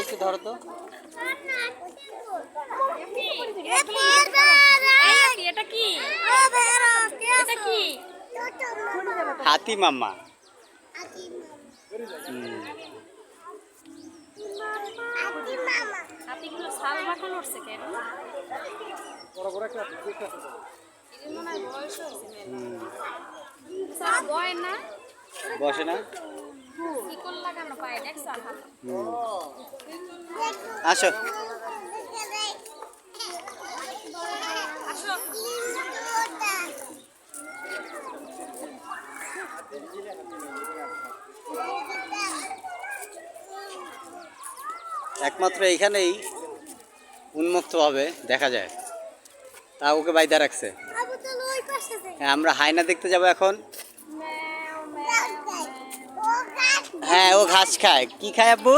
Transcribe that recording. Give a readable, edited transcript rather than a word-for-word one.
একটু ধরো তো। হাতি মামা। হাতিগুলো ছাল মাখন উঠছে কেন? বয় না, বসে না। শিকল লাগানো পায় দেখছো? আসো। আসো। একমাত্র এইখানেই উন্মুক্তভাবে দেখা যায়, তা ওকে বাইদা রাখছে। হ্যাঁ, আমরা হায়না দেখতে যাব এখন। হ্যাঁ, ও ঘাস খায়। কি খায় আব্বু?